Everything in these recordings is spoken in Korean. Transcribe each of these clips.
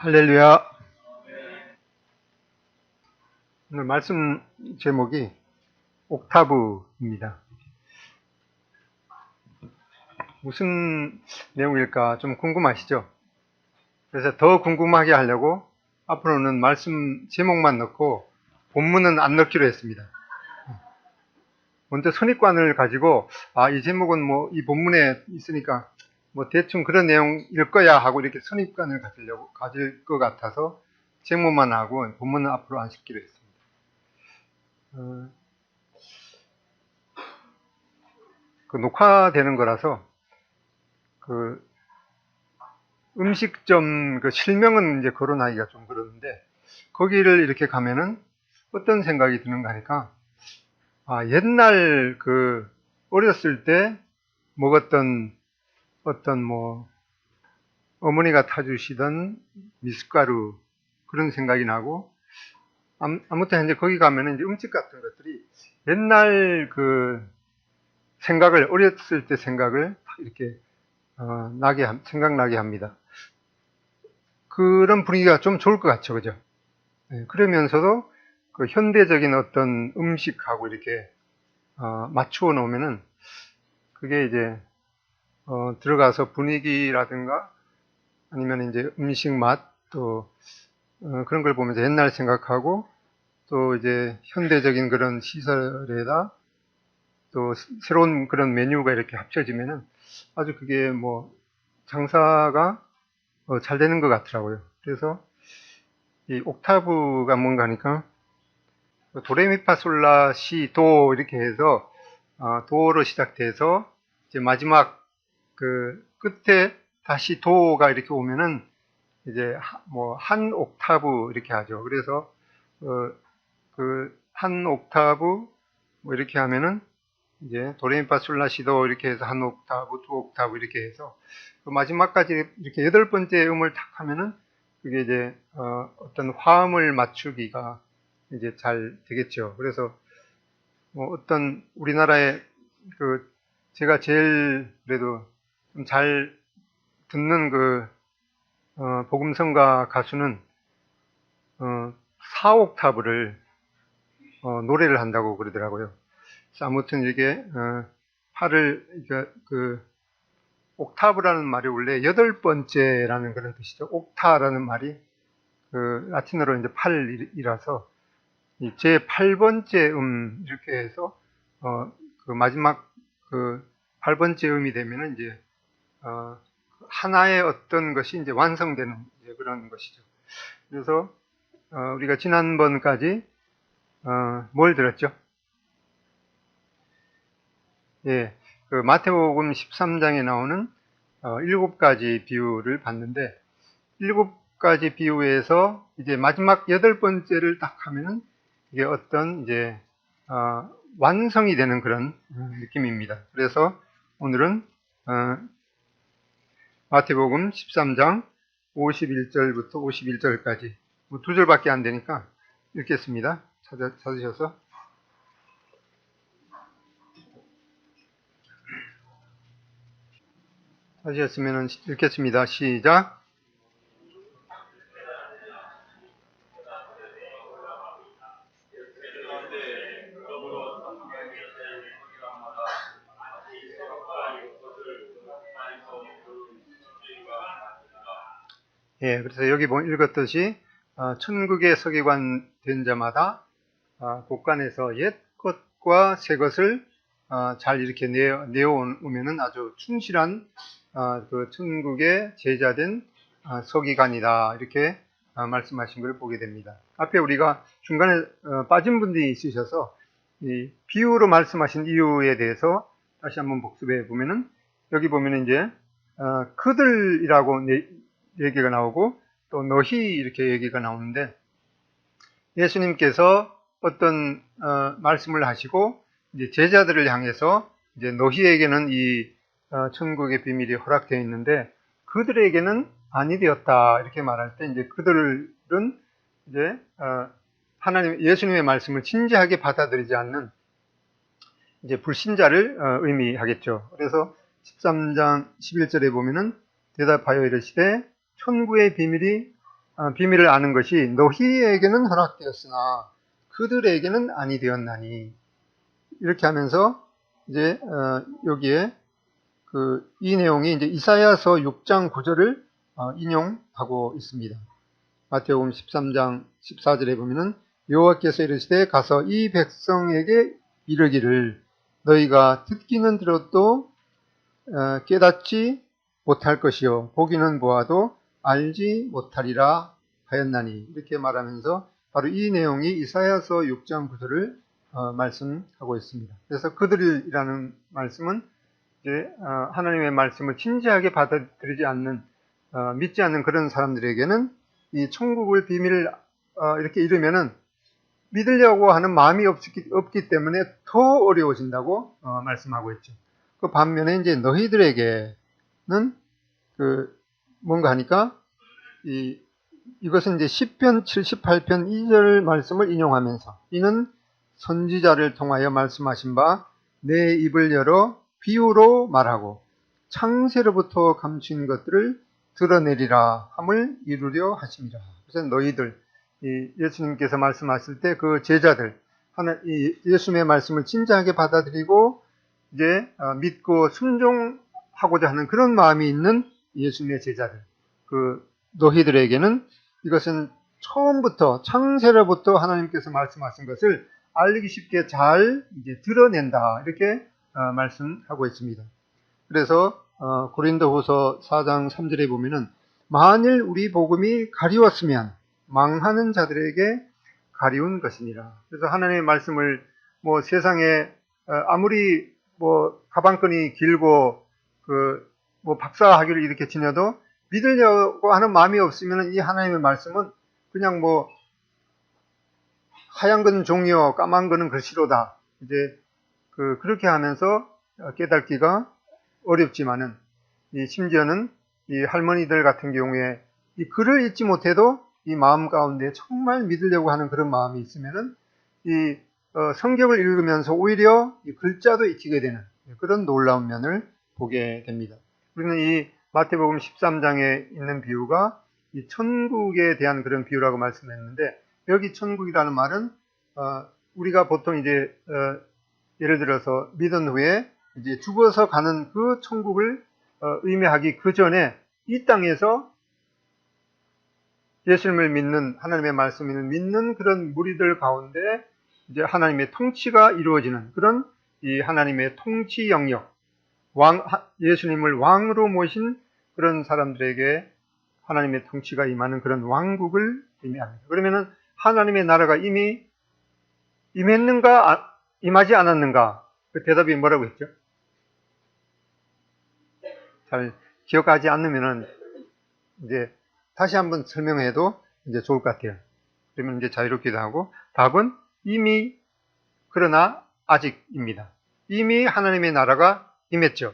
할렐루야. 오늘 말씀 제목이 옥타브입니다. 무슨 내용일까 좀 궁금하시죠? 그래서 더 궁금하게 하려고 앞으로는 말씀 제목만 넣고 본문은 안 넣기로 했습니다. 먼저 선입관을 가지고 이 제목은 뭐 이 본문에 있으니까 뭐 대충 그런 내용일 거야 하고 이렇게 선입관을 가질 것 같아서 제목만 하고 본문은 앞으로 안 싣기로 했습니다. 그 녹화되는 거라서 그 음식점 그 실명은 이제 거론하기가 좀 그러는데 거기를 이렇게 가면은 어떤 생각이 드는가 하니까 옛날 그 어렸을 때 먹었던 어떤 뭐 어머니가 타주시던 미숫가루 그런 생각이 나고 아무튼 이제 거기 가면은 이제 음식 같은 것들이 옛날 그 생각을 어렸을 때 생각을 이렇게 생각나게 합니다. 그런 분위기가 좀 좋을 것 같죠, 그죠? 네, 그러면서도 그 현대적인 어떤 음식하고 이렇게 맞추어 놓으면은 그게 이제 들어가서 분위기라든가 아니면 이제 음식 맛 또 그런 걸 보면서 옛날 생각하고 또 이제 현대적인 그런 시설에다 또 새로운 그런 메뉴가 이렇게 합쳐지면은 아주 그게 뭐 장사가 잘 되는 것 같더라고요. 그래서 이 옥타브가 뭔가 하니까 도레미파솔라 시도 이렇게 해서 도로 시작돼서 이제 마지막 그 끝에 다시 도가 이렇게 오면은 이제 뭐 한 옥타브 이렇게 하죠. 그래서 그 한 옥타브 뭐 이렇게 하면은 이제 도레미파솔라시도 이렇게 해서 한 옥타브, 두 옥타브 이렇게 해서 그 마지막까지 이렇게 8번째 음을 탁 하면은 그게 이제 어떤 화음을 맞추기가 이제 잘 되겠죠. 그래서 뭐 어떤 우리나라의 그 제가 제일 그래도 좀 잘 듣는 그 복음성가 가수는 4옥타브를 노래를 한다고 그러더라고요. 그래서 아무튼 이게 팔을 그 옥타브라는 말이 원래 8번째라는 그런 뜻이죠. 옥타라는 말이 그 라틴어로 이제 8이라서 제 8번째 이렇게 해서 그 마지막 그 8번째 음이 되면은 이제 하나의 어떤 것이 이제 완성되는 이제 그런 것이죠. 그래서 우리가 지난번까지 뭘 들었죠? 예, 그 마태복음 13장에 나오는 7가지 비유를 봤는데 7가지 비유에서 이제 마지막 8번째를 딱 하면은 이게 어떤 이제 완성이 되는 그런 느낌입니다. 그래서 오늘은 마태복음 13장 51절부터 51절까지 뭐 2절밖에 안 되니까 읽겠습니다. 찾으셔서 찾으셨으면 읽겠습니다. 시작. 예, 그래서 여기 읽었듯이 천국의 서기관 된 자마다 곳간에서 옛 것과 새 것을 잘 이렇게 내어오면은 아주 충실한 그 천국의 제자된 서기관이다 이렇게 말씀하신 걸 보게 됩니다. 앞에 우리가 중간에 빠진 분들이 있으셔서 이 비유로 말씀하신 이유에 대해서 다시 한번 복습해 보면은 여기 보면은 이제 그들이라고 얘기가 나오고 또 너희 이렇게 얘기가 나오는데 예수님께서 어떤 말씀을 하시고 이제 제자들을 향해서 이제 너희에게는 이 천국의 비밀이 허락되어 있는데 그들에게는 아니 되었다 이렇게 말할 때 이제 그들은 이제 예수님의 말씀을 진지하게 받아들이지 않는 이제 불신자를 의미하겠죠. 그래서 13장 11절에 보면은 대답하여 이르시되 천국의 비밀이 비밀을 아는 것이 너희에게는 허락되었으나 그들에게는 아니 되었나니. 이렇게 하면서 이제 여기에 이 내용이 이제 이사야서 6장 9절을 인용하고 있습니다. 마태복음 13장 14절에 보면은 여호와께서 이르시되 가서 이 백성에게 이르기를 너희가 듣기는 들어도 깨닫지 못할 것이요 보기는 보아도 알지 못하리라 하였나니. 이렇게 말하면서 바로 이 내용이 이사야서 6장 9절을 말씀하고 있습니다. 그래서 그들이라는 말씀은 이제 하나님의 말씀을 진지하게 받아들이지 않는 믿지 않는 그런 사람들에게는 이 천국의 비밀을 이렇게 이르면은 믿으려고 하는 마음이 없기 때문에 더 어려워진다고 말씀하고 있죠. 그 반면에 이제 너희들에게는 뭔가 하니까 이것은 이제 시편 78편 2절 말씀을 인용하면서 이는 선지자를 통하여 말씀하신 바 내 입을 열어 비유로 말하고 창세로부터 감춘 것들을 드러내리라 함을 이루려 하심이라. 그래서 너희들, 예수님께서 말씀하실 때 그 제자들, 예수님의 말씀을 진지하게 받아들이고 이제 믿고 순종하고자 하는 그런 마음이 있는 예수님의 제자들, 너희들에게는 이것은 처음부터 창세로부터 하나님께서 말씀하신 것을 알기 쉽게 잘 이제 드러낸다, 이렇게 말씀하고 있습니다. 그래서 고린도후서 4장 3절에 보면은 만일 우리 복음이 가리웠으면 망하는 자들에게 가리운 것이니라. 그래서 하나님의 말씀을 뭐 세상에 아무리 뭐 가방끈이 길고 뭐 박사학위를 이렇게 지녀도 믿으려고 하는 마음이 없으면 이 하나님의 말씀은 그냥 뭐 하얀 건 종이요 까만 거는 글씨로다. 이제 그렇게 하면서 깨닫기가 어렵지만은 심지어는 이 할머니들 같은 경우에 이 글을 읽지 못해도 이 마음 가운데 정말 믿으려고 하는 그런 마음이 있으면은 이 성경을 읽으면서 오히려 이 글자도 익히게 되는 그런 놀라운 면을 보게 됩니다. 우리는 이 마태복음 13장에 있는 비유가 이 천국에 대한 그런 비유라고 말씀했는데, 여기 천국이라는 말은 우리가 보통 이제 예를 들어서 믿은 후에 이제 죽어서 가는 그 천국을 의미하기 그 전에 이 땅에서 예수님을 믿는, 하나님의 말씀을 믿는 그런 무리들 가운데 이제 하나님의 통치가 이루어지는 그런 이 하나님의 통치 영역, 예수님을 왕으로 모신 그런 사람들에게 하나님의 통치가 임하는 그런 왕국을 의미합니다. 그러면은 하나님의 나라가 이미 임했는가, 임하지 않았는가? 그 대답이 뭐라고 했죠? 잘 기억하지 않으면은 이제 다시 한번 설명해도 이제 좋을 것 같아요. 그러면 이제 자유롭기도 하고, 답은 이미, 그러나 아직입니다. 이미 하나님의 나라가 임했죠.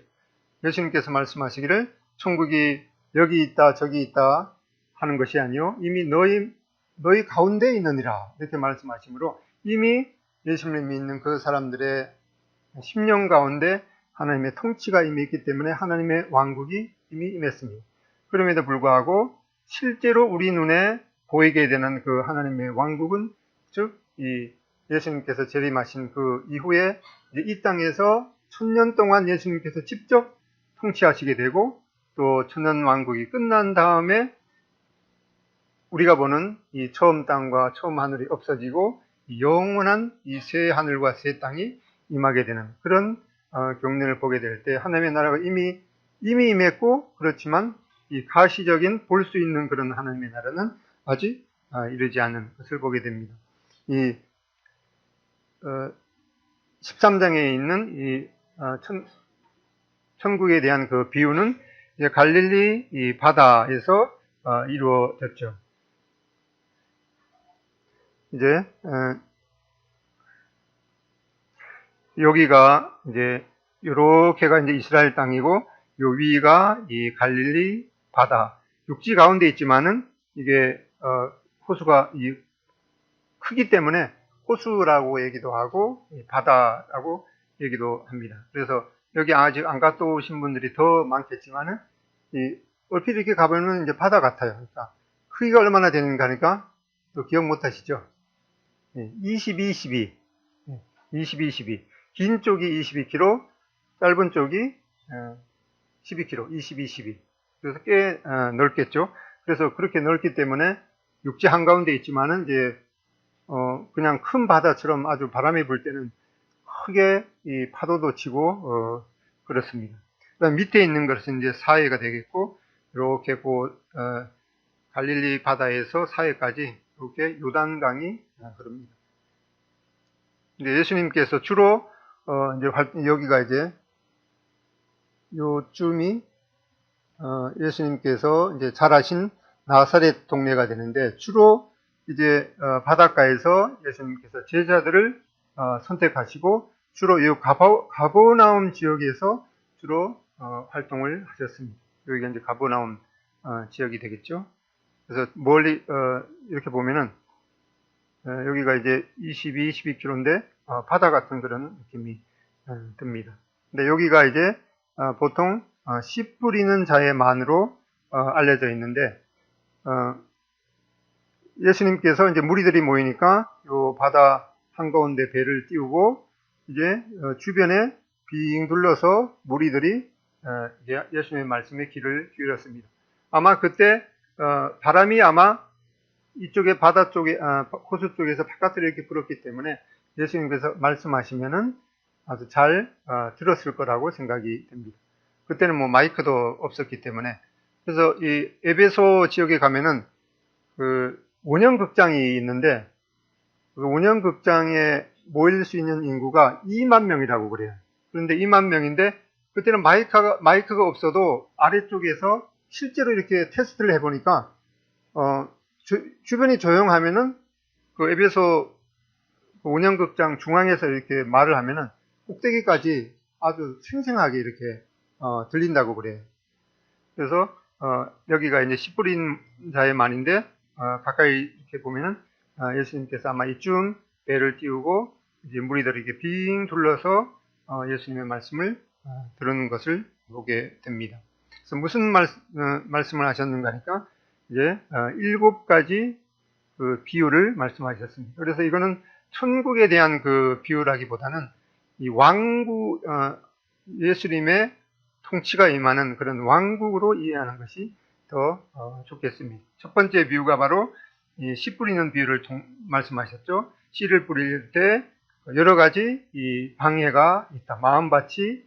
예수님께서 말씀하시기를 천국이 여기 있다 저기 있다 하는 것이 아니요 이미 너희 가운데 있느니라, 이렇게 말씀하시므로 이미 예수님을 믿는 그 사람들의 심령 가운데 하나님의 통치가 이미 있기 때문에 하나님의 왕국이 이미 임했습니다. 그럼에도 불구하고 실제로 우리 눈에 보이게 되는 그 하나님의 왕국은, 즉 이 예수님께서 재림하신 그 이후에 이제 이 땅에서 1000년 동안 예수님께서 직접 통치하시게 되고, 또 천년왕국이 끝난 다음에 우리가 보는 이 처음 땅과 처음 하늘이 없어지고 영원한 이 새 하늘과 새 땅이 임하게 되는 그런 경륜을 보게 될 때 하나님의 나라가 이미 임했고, 그렇지만 이 가시적인 볼 수 있는 그런 하나님의 나라는 아직 이르지 않은 것을 보게 됩니다. 이 13장에 있는 이 천국에 대한 그 비유는 이제 갈릴리 이 바다에서 이루어졌죠. 이제 여기가 이제 요렇게가 이제 이스라엘 땅이고, 요 위가 이 갈릴리 바다, 육지 가운데 있지만은 이게 호수가 이 크기 때문에 호수라고 얘기도 하고 바다라고 얘기도 합니다. 그래서 여기 아직 안 갔다 오신 분들이 더 많겠지만은 얼핏 이렇게 가보면 이제 바다 같아요. 그러니까 크기가 얼마나 되는가 하니까 또 기억 못 하시죠? 22, 12. 22, 12. 긴 쪽이 22km, 짧은 쪽이 12km, 22, 12. 그래서 꽤 넓겠죠. 그래서 그렇게 넓기 때문에 육지 한가운데 있지만은 이제 그냥 큰 바다처럼 아주 바람이 불 때는 크게 이 파도도 치고 그렇습니다. 그다음 밑에 있는 것은 이제 사해가 되겠고, 이렇게 갈릴리 바다에서 사해까지 이렇게 요단강이 흐릅니다. 이제 예수님께서 주로 이제 여기가 이제 요쯤이 예수님께서 이제 자라신 나사렛 동네가 되는데, 주로 이제 바닷가에서 예수님께서 제자들을 선택하시고 주로 이 가버나움 지역에서 주로 활동을 하셨습니다. 여기가 이제 가버나움 지역이 되겠죠. 그래서 멀리 이렇게 보면은 여기가 이제 22km인데 바다 같은 그런 느낌이 듭니다. 근데 여기가 이제 보통 씨 뿌리는 자의 만으로 알려져 있는데, 예수님께서 이제 무리들이 모이니까 요 바다 한가운데 배를 띄우고 이제 주변에 빙 둘러서 무리들이 예수님의 말씀에 귀를 기울였습니다. 아마 그때 바람이 아마 이쪽에 바다 쪽에 호수 쪽에서 바깥으로 이렇게 불었기 때문에 예수님께서 말씀하시면은 아주 잘 들었을 거라고 생각이 됩니다. 그때는 뭐 마이크도 없었기 때문에. 그래서 이 에베소 지역에 가면은 그 원형극장이 있는데, 그 원형극장에 모일 수 있는 인구가 2만 명이라고 그래요. 그런데 2만 명인데 그때는 마이크가 없어도 아래쪽에서 실제로 이렇게 테스트를 해보니까 주변이 조용하면은 그 에베소 원형극장 중앙에서 이렇게 말을 하면은 꼭대기까지 아주 생생하게 이렇게 들린다고 그래요. 그래서 여기가 이제 씨 뿌린 자의 만인데, 가까이 이렇게 보면은 예수님께서 아마 이쯤 배를 띄우고 이제 무리들이 이렇게 빙 둘러서 예수님의 말씀을 들은 것을 보게 됩니다. 그래서 무슨 말씀을 하셨는가 하니까 이제 7가지 그 비유를 말씀하셨습니다. 그래서 이거는 천국에 대한 그 비유라기보다는 이 왕국, 예수님의 통치가 임하는 그런 왕국으로 이해하는 것이 더 좋겠습니다. 첫 번째 비유가 바로 이 씨 뿌리는 비유를 말씀하셨죠. 씨를 뿌릴 때 여러 가지 이 방해가 있다. 마음밭이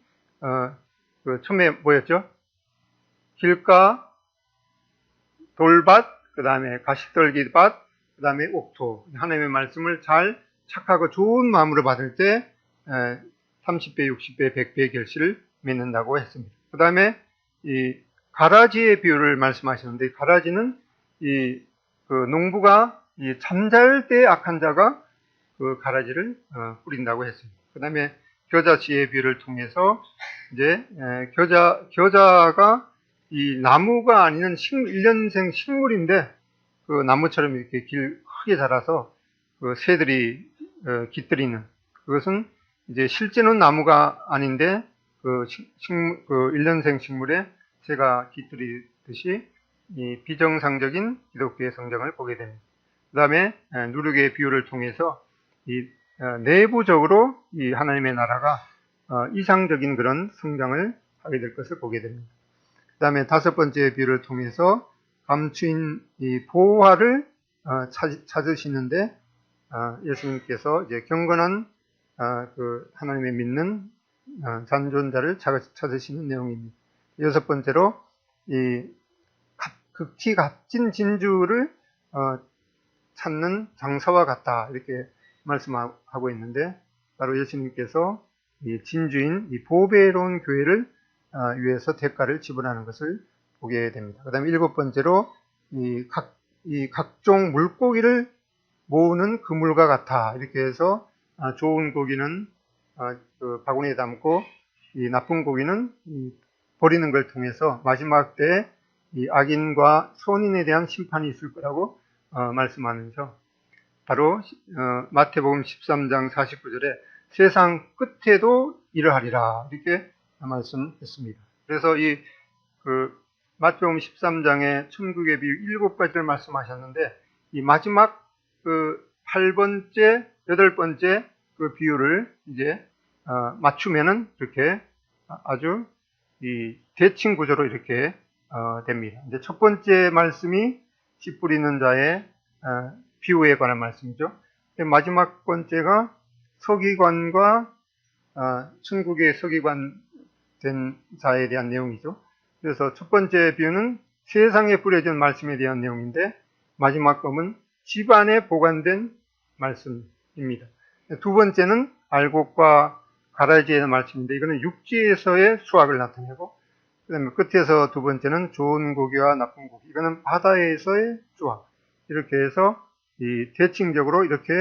그 처음에 뭐였죠? 길가, 돌밭, 그 다음에 가시떨기밭, 그 다음에 옥토. 하나님의 말씀을 잘 착하고 좋은 마음으로 받을 때 30배, 60배, 100배의 결실을 맺는다고 했습니다. 그 다음에 이 가라지의 비유를 말씀하시는데, 가라지는 그 농부가 잠잘 때 악한 자가 그 가라지를 뿌린다고 했습니다. 그 다음에 겨자씨의 비유를 통해서 이제 겨자가 이 나무가 아닌 1년생 식물인데, 그 나무처럼 이렇게 크게 자라서 그 새들이 깃들이는, 그것은 이제 실제는 나무가 아닌데 그 1년생 식물에 새가 깃들이듯이 이 비정상적인 기독교의 성장을 보게 됩니다. 그 다음에 누룩의 비유를 통해서 이 내부적으로 이 하나님의 나라가 이상적인 그런 성장을 하게 될 것을 보게 됩니다. 그 다음에 5번째 비유를 통해서 감추인 이 보화를 찾으시는데, 예수님께서 이제 경건한 그 하나님의 믿는 잔존자를 찾으시는 내용입니다. 6번째로 이 극히 값진 진주를 찾는 장사와 같다, 이렇게 말씀하고 있는데, 바로 예수님께서 이 진주인 이 보배로운 교회를 위해서 대가를 지불하는 것을 보게 됩니다. 그 다음에 7번째로 이 각종 물고기를 모으는 그물과 같아, 이렇게 해서 좋은 고기는 그 바구니에 담고 이 나쁜 고기는 버리는 걸 통해서 마지막 때에 이 악인과 선인에 대한 심판이 있을 거라고 말씀하면서, 바로 마태복음 13장 49절에 세상 끝에도 이러하리라, 이렇게 말씀했습니다. 그래서 이 마태복음 13장에 천국의 비유 7가지를 말씀하셨는데 이 마지막 그 8번째, 8번째 그 비유를 이제 맞추면은 이렇게 아주 이 대칭 구조로 이렇게 됩니다. 이제 첫 번째 말씀이 씨 뿌리는 자의 비유에 관한 말씀이죠. 마지막 번째가 서기관과 천국의 서기관 된 자에 대한 내용이죠. 그래서 첫 번째 비유는 세상에 뿌려진 말씀에 대한 내용인데 마지막 법은 집안에 보관된 말씀입니다. 두 번째는 알곡과 가라지에 대한 말씀인데 이거는 육지에서의 수확을 나타내고 그 다음에 끝에서 두 번째는 좋은 고기와 나쁜 고기, 이거는 바다에서의 수확, 이렇게 해서 이 대칭적으로 이렇게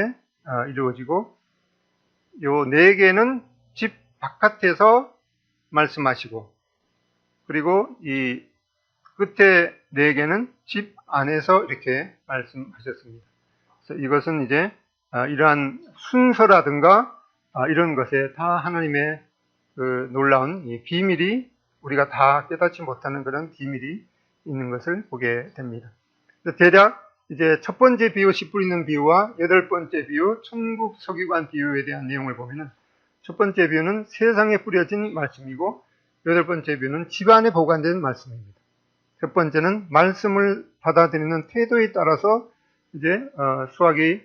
이루어지고 요 네 개는 집 바깥에서 말씀하시고 그리고 이 끝에 네 개는 집 안에서 이렇게 말씀하셨습니다. 그래서 이것은 이제 이러한 순서라든가 이런 것에 다 하나님의 그 놀라운 이 비밀이 우리가 다 깨닫지 못하는 그런 비밀이 있는 것을 보게 됩니다. 대략 이제 첫 번째 비유 씨 뿌리는 비유와 8번째 비유 천국 서기관 비유에 대한 내용을 보면은 첫 번째 비유는 세상에 뿌려진 말씀이고 8번째 비유는 집안에 보관된 말씀입니다. 첫 번째는 말씀을 받아들이는 태도에 따라서 이제 수확이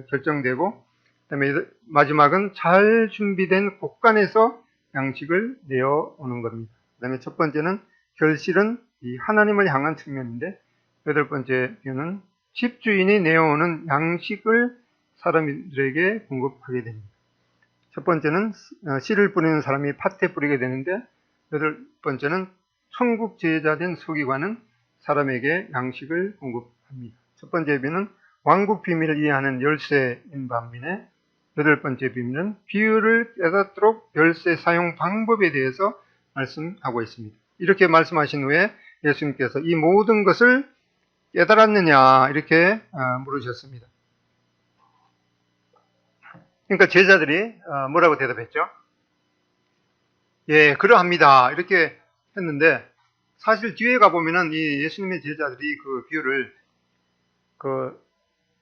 결정되고 그다음에 마지막은 잘 준비된 곳간에서 양식을 내어오는 겁니다. 그다음에 첫 번째는 결실은 이 하나님을 향한 측면인데 8번째 비유는 집주인이 내어오는 양식을 사람들에게 공급하게 됩니다. 첫 번째는 씨를 뿌리는 사람이 팥에 뿌리게 되는데 8번째는 천국 제자된 서기관은 사람에게 양식을 공급합니다. 첫 번째 비유는 왕국 비밀을 이해하는 열쇠인 반면에 8번째 비유는 비유를 깨닫도록 열쇠 사용 방법에 대해서 말씀하고 있습니다. 이렇게 말씀하신 후에 예수님께서 이 모든 것을 깨달았느냐 이렇게 물으셨습니다. 그러니까 제자들이 뭐라고 대답했죠? 예, 그러합니다. 이렇게 했는데 사실 뒤에 가보면은 이 예수님의 제자들이 그 비유를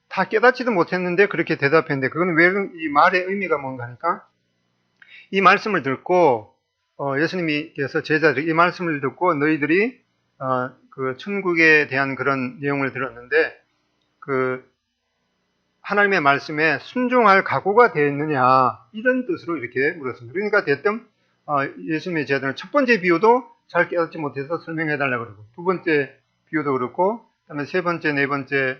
다 깨닫지도 못했는데 그렇게 대답했는데 그건 왜 이 말의 의미가 뭔가 하니까 이 말씀을 듣고 예수님께서 제자들이 이 말씀을 듣고 너희들이 그 천국에 대한 그런 내용을 들었는데 그 하나님의 말씀에 순종할 각오가 되어 있느냐 이런 뜻으로 이렇게 물었습니다. 그러니까 대뜸 예수님의 제자들은 첫 번째 비유도 잘 깨닫지 못해서 설명해 달라고 그러고 두 번째 비유도 그렇고 그다음에 세 번째, 네 번째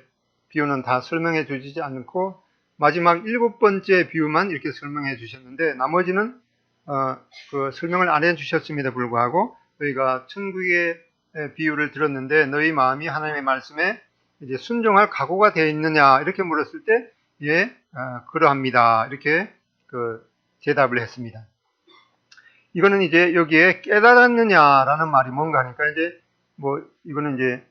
비유는 다 설명해 주시지 않고 마지막 7번째 비유만 이렇게 설명해 주셨는데 나머지는 그 설명을 안 해 주셨음에도 불구하고 너희가 천국의 비유를 들었는데 너희 마음이 하나님의 말씀에 이제 순종할 각오가 되어 있느냐 이렇게 물었을 때 예, 그러합니다. 이렇게 그 대답을 했습니다. 이거는 이제 여기에 깨달았느냐라는 말이 뭔가 하니까 이제 뭐 이거는 이제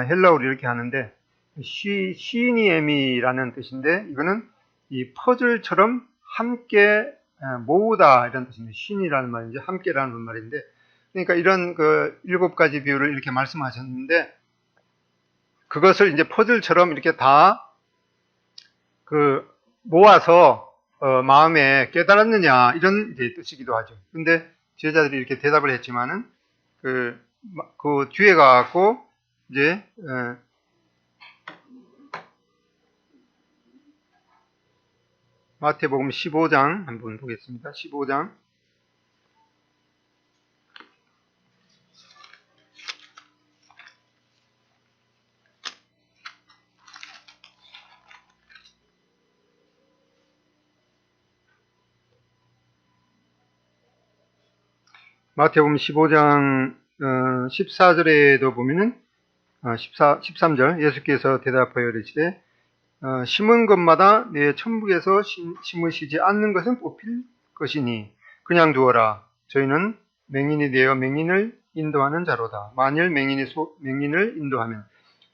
헬라어로 이렇게 하는데 시니에미라는 뜻인데 이거는 이 퍼즐처럼 함께 모으다 이런 뜻입니다. 신이라는 말인지 함께라는 말인데 그러니까 이런 그 7가지 비유를 이렇게 말씀하셨는데 그것을 이제 퍼즐처럼 이렇게 다 그 모아서 마음에 깨달았느냐 이런 이제 뜻이기도 하죠. 근데 제자들이 이렇게 대답을 했지만은 그 뒤에 가고 이제 마태복음 15장 한번 보겠습니다. 15장 마태복음 15장 14절에도 보면은 13절 예수께서 대답하여 이르시되 심은 것마다 내 천국에서 심으시지 않는 것은 뽑힐 것이니 그냥 두어라. 저희는 맹인이 되어 맹인을 인도하는 자로다. 만일 맹인을 인도하면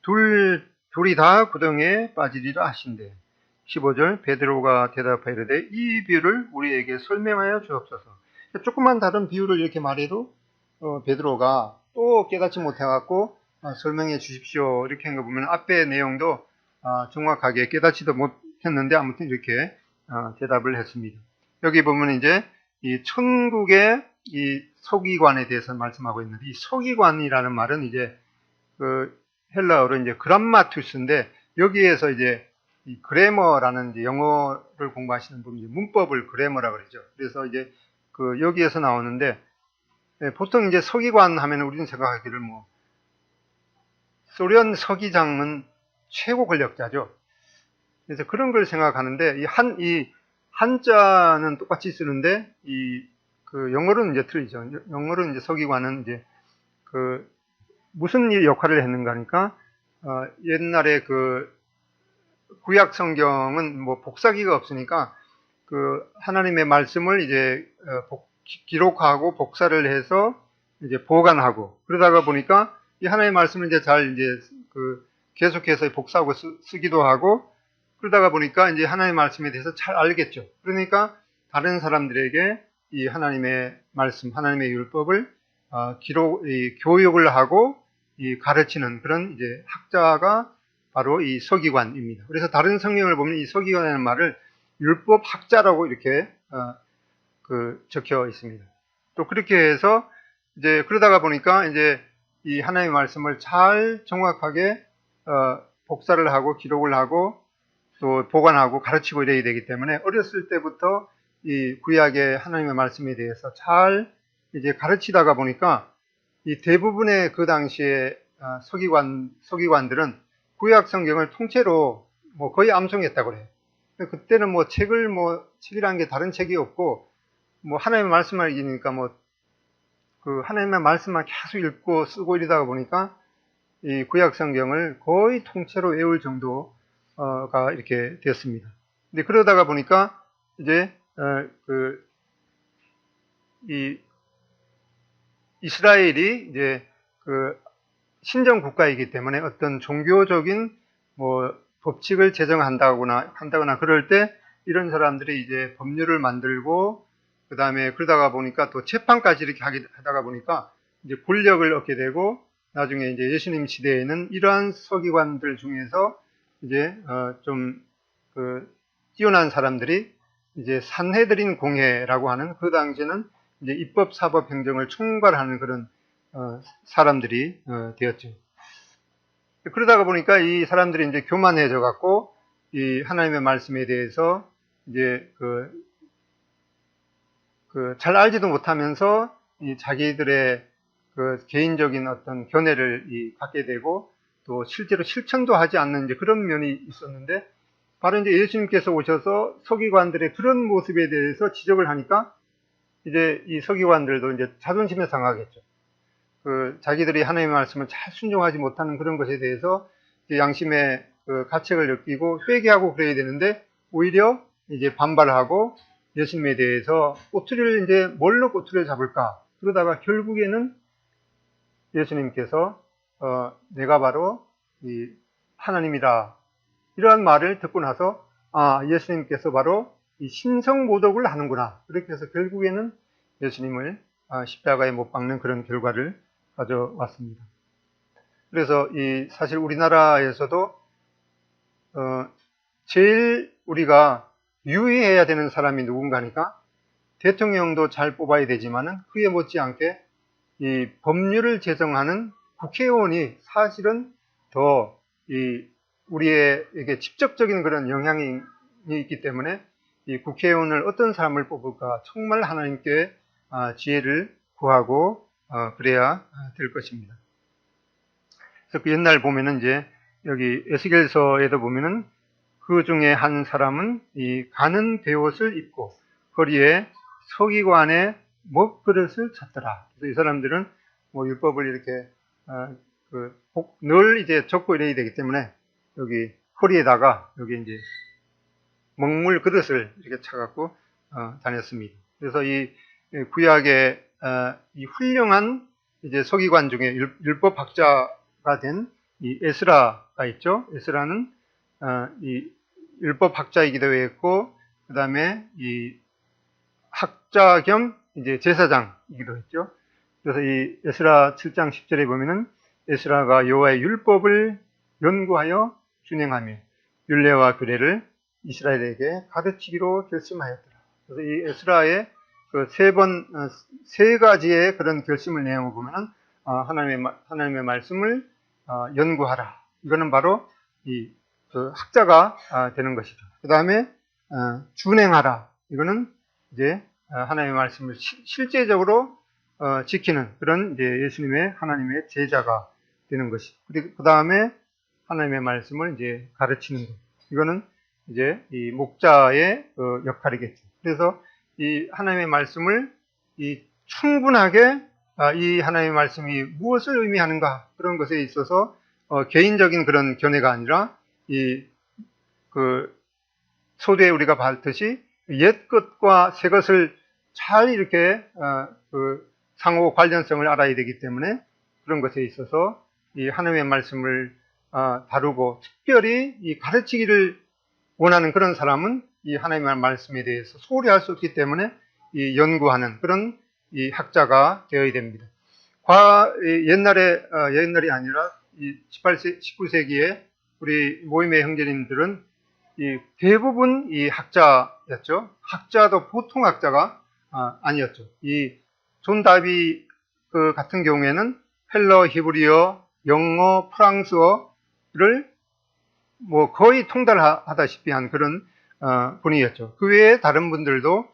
둘이 다 구덩이에 빠지리라 하신대. 15절 베드로가 대답하여 이르되 이 비유를 우리에게 설명하여 주옵소서. 조금만 다른 비유를 이렇게 말해도 베드로가 또 깨닫지 못해갖고 설명해 주십시오. 이렇게 한 거 보면 앞에 내용도 정확하게 깨닫지도 못했는데 아무튼 이렇게 대답을 했습니다. 여기 보면 이제 이 천국의 이 서기관에 대해서 말씀하고 있는데, 이 서기관이라는 말은 이제 그 헬라어로 이제 그람마투스인데, 여기에서 이제 이 그래머라는 이제 영어를 공부하시는 분이 문법을 그래머라 그러죠. 그래서 이제 그 여기에서 나오는데, 보통 이제 서기관 하면 우리는 생각하기를 뭐 소련 서기장은 최고 권력자죠. 그래서 그런 걸 생각하는데, 이 한자는 똑같이 쓰는데 그 영어로는 이제 틀리죠. 영어로는 이제 서기관은 이제 그 무슨 역할을 했는가 하니까 옛날에 그 구약 성경은 뭐 복사기가 없으니까 그 하나님의 말씀을 이제 기록하고 복사를 해서 이제 보관하고, 그러다가 보니까 이 하나님의 말씀을 이제 잘 이제 그 계속해서 복사하고 쓰기도 하고, 그러다가 보니까 이제 하나님의 말씀에 대해서 잘 알겠죠. 그러니까 다른 사람들에게 이 하나님의 말씀, 하나님의 율법을 교육을 하고 가르치는 그런 이제 학자가 바로 이 서기관입니다. 그래서 다른 성경을 보면 이 서기관이라는 말을 율법 학자라고 이렇게 적혀 있습니다. 또 그렇게 해서 이제 그러다가 보니까 이제 이 하나님의 말씀을 잘 정확하게 복사를 하고 기록을 하고 또 보관하고 가르치고 이래야 되기 때문에 어렸을 때부터 이 구약의 하나님의 말씀에 대해서 잘 이제 가르치다가 보니까 이 대부분의 그 당시에 서기관들은 구약 성경을 통째로 뭐 거의 암송했다고 그래요. 그때는 뭐 책이라는 게 다른 책이 없고, 뭐 하나님의 말씀을 읽으니까 뭐 그 하나님의 말씀만 계속 읽고 쓰고 이러다가 보니까 이 구약 성경을 거의 통째로 외울 정도가 이렇게 됐습니다. 근데 그러다가 보니까 이제 이 이스라엘이 이제 그 신정 국가이기 때문에 어떤 종교적인 뭐 법칙을 제정한다거나 그럴 때 이런 사람들이 이제 법률을 만들고, 그 다음에 그러다가 보니까 또 재판까지 이렇게 하다가 보니까 이제 권력을 얻게 되고, 나중에 이제 예수님 시대에는 이러한 서기관들 중에서 이제 좀 뛰어난 사람들이 이제 산헤드린 공회라고 하는, 그 당시에는 이제 입법, 사법, 행정을 총괄하는 그런 사람들이 되었죠. 그러다가 보니까 이 사람들이 이제 교만해져 갖고 이 하나님의 말씀에 대해서 이제 잘 알지도 못하면서 이 자기들의 그 개인적인 어떤 견해를 갖게 되고, 또 실제로 실천도 하지 않는 이제 그런 면이 있었는데, 바로 이제 예수님께서 오셔서 서기관들의 그런 모습에 대해서 지적을 하니까 이제 이 서기관들도 이제 자존심에 상하겠죠. 자기들이 하나님의 말씀을 잘 순종하지 못하는 그런 것에 대해서 양심의 가책을 느끼고 회개하고 그래야 되는데, 오히려 이제 반발하고 예수님에 대해서 뭘로 꼬투리를 잡을까? 그러다가 결국에는 예수님께서 내가 바로 이 하나님이다, 이러한 말을 듣고 나서 예수님께서 바로 이 신성모독을 하는구나, 그렇게 해서 결국에는 예수님을 십자가에 못 박는 그런 결과를 가져왔습니다. 그래서 사실 우리나라에서도 제일 우리가 유의해야 되는 사람이 누군가니까 대통령도 잘 뽑아야 되지만은 그에 못지않게 이 법률을 제정하는 국회의원이 사실은 더 우리에게 직접적인 그런 영향이 있기 때문에 이 국회의원을 어떤 사람을 뽑을까 정말 하나님께 지혜를 구하고 그래야 될 것입니다. 그래서 그 옛날 보면은 이제 여기 에스겔서에도 보면은 그 중에 한 사람은 이 가는 베옷을 입고 허리에 서기관의 먹그릇을 찼더라. 그래서 이 사람들은 뭐 율법을 이렇게 늘 이제 적고 이래야 되기 때문에 여기 허리에다가 여기 이제 먹물 그릇을 이렇게 차갖고 다녔습니다. 그래서 이 구약의 이 훌륭한 이제 서기관 중에 율법 학자가 된 이 에스라가 있죠. 에스라는 이 율법 학자이기도 했고, 그 다음에 이 학자 겸 이제 제사장이기도 했죠. 그래서 이 에스라 7장 10절에 보면은 에스라가 여호와의 율법을 연구하여 준행하며 율례와 규례를 이스라엘에게 가르치기로 결심하였더라. 그래서 이 에스라의 그 세 가지의 그런 결심을 내용을 보면은 하나님의 말씀을 연구하라. 이거는 바로 그 학자가 되는 것이죠. 그 다음에 준행하라. 이거는 이제 하나님의 말씀을 실제적으로 지키는 그런 이제 예수님의 하나님의 제자가 되는 것이. 그리고 그 다음에 하나님의 말씀을 이제 가르치는 것. 이거는 이제 이 목자의 역할이겠죠. 그래서 이 하나님의 말씀을 충분하게 이 하나님의 말씀이 무엇을 의미하는가 그런 것에 있어서 개인적인 그런 견해가 아니라 그 소두에 우리가 봤듯이 옛 것과 새 것을 잘 이렇게 그 상호 관련성을 알아야 되기 때문에 그런 것에 있어서 이 하나님의 말씀을 다루고 특별히 이 가르치기를 원하는 그런 사람은 이 하나님의 말씀에 대해서 소홀히 할 수 없기 때문에 이 연구하는 그런 이 학자가 되어야 됩니다. 옛날이 아니라 이 19세기에 우리 모임의 형제님들은 대부분 이 학자였죠. 학자도 보통 학자가 아니었죠. 이 존 다비 그 같은 경우에는 헬러, 히브리어, 영어, 프랑스어를 뭐 거의 통달하다시피 한 그런 분이었죠. 그 외에 다른 분들도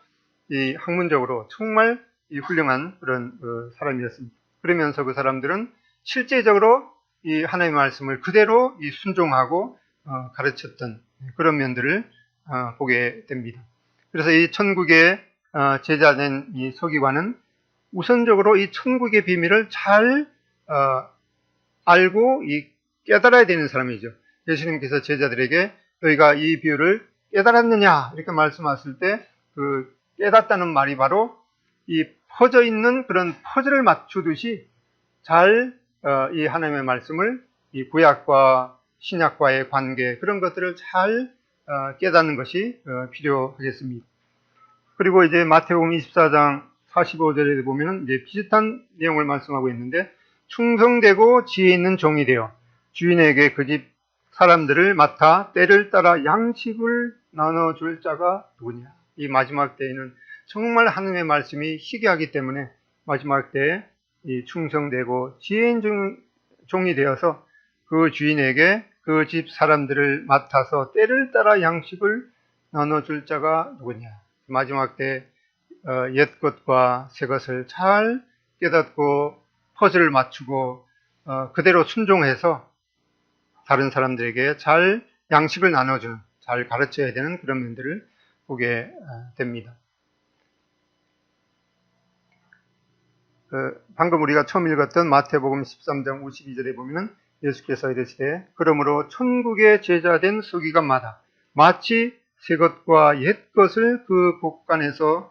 이 학문적으로 정말 이 훌륭한 그런 사람이었습니다. 그러면서 그 사람들은 실제적으로 이 하나님의 말씀을 그대로 이 순종하고 가르쳤던 그런 면들을 보게 됩니다. 그래서 이 천국의 제자된 이 서기관은 우선적으로 이 천국의 비밀을 잘 알고 깨달아야 되는 사람이죠. 예수님께서 제자들에게 너희가 이 비유를 깨달았느냐 이렇게 말씀하실 때 그 깨닫다는 말이 바로 이 퍼져 있는 그런 퍼즐을 맞추듯이 잘 이 하나님의 말씀을 이 구약과 신약과의 관계 그런 것들을 잘 깨닫는 것이 필요하겠습니다. 그리고 이제 마태복음 24장 45절에 보면은 이제 비슷한 내용을 말씀하고 있는데 충성되고 지혜 있는 종이 되어 주인에게 그 집 사람들을 맡아 때를 따라 양식을 나눠줄 자가 누구냐. 이 마지막 때에는 정말 하나님의 말씀이 희귀하기 때문에 마지막 때에 이 충성되고 지혜인 종이 되어서 그 주인에게 그 집 사람들을 맡아서 때를 따라 양식을 나눠줄 자가 누구냐. 마지막 때 옛 것과 새 것을 잘 깨닫고 퍼즐을 맞추고 그대로 순종해서 다른 사람들에게 잘 양식을 나눠주는, 잘 가르쳐야 되는 그런 면들을 보게 됩니다. 방금 우리가 처음 읽었던 마태복음 13장 52절에 보면은 예수께서 이르시되 그러므로 천국의 제자된 서기관마다 마치 새 것과 옛 것을 그 곳간에서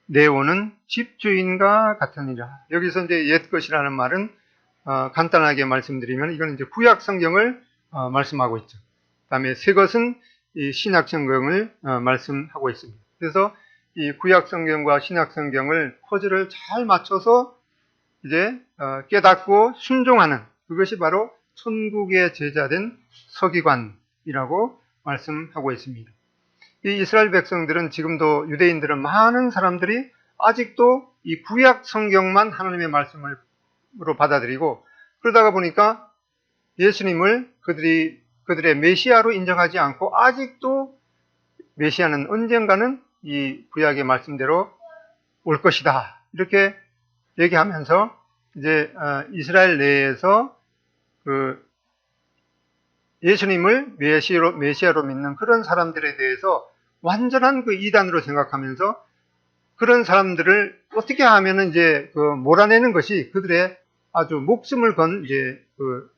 내오는 집주인과 같으니라. 여기서 이제 옛 것이라는 말은 간단하게 말씀드리면 이건 이제 구약 성경을 말씀하고 있죠. 그다음에 새 것은 이 신약 성경을 말씀하고 있습니다. 그래서 이 구약 성경과 신약 성경을 퍼즐을 잘 맞춰서 이제 깨닫고 순종하는 그것이 바로 천국의 제자된 서기관이라고 말씀하고 있습니다. 이 이스라엘 백성들은 지금도 유대인들은 많은 사람들이 아직도 이 구약 성경만 하나님의 말씀으로 받아들이고 그러다가 보니까 예수님을 그들의 메시아로 인정하지 않고 아직도 메시아는 언젠가는 이 구약의 말씀대로 올 것이다. 이렇게 얘기하면서 이제 이스라엘 내에서 그 예수님을 메시아로 믿는 그런 사람들에 대해서 완전한 그 이단으로 생각하면서 그런 사람들을 어떻게 하면은 이제 몰아내는 것이 그들의 아주 목숨을 건 이제 그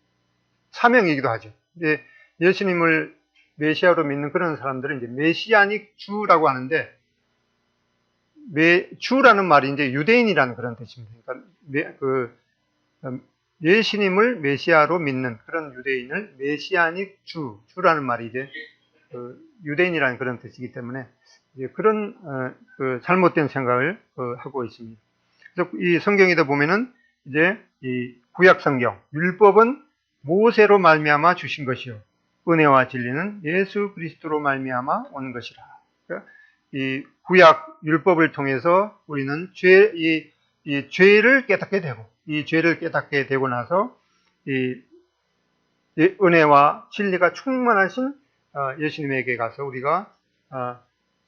사명이기도 하죠. 이제 예수님을 메시아로 믿는 그런 사람들은 이제 메시아닉 주라고 하는데 주라는 말이 이제 유대인이라는 그런 뜻입니다. 그러니까 예수님을 메시아로 믿는 그런 유대인을 메시아닉 주라는 말이 이제 유대인이라는 그런 뜻이기 때문에 이제 그런 잘못된 생각을 하고 있습니다. 그래서 이 성경에도 보면은 이제 이 구약 성경, 율법은 모세로 말미암아 주신 것이요 은혜와 진리는 예수 그리스도로 말미암아 온 것이라. 그러니까 이 구약 율법을 통해서 우리는 이 죄를 깨닫게 되고, 이 죄를 깨닫게 되고 나서 이 은혜와 진리가 충만하신 예수님에게 가서 우리가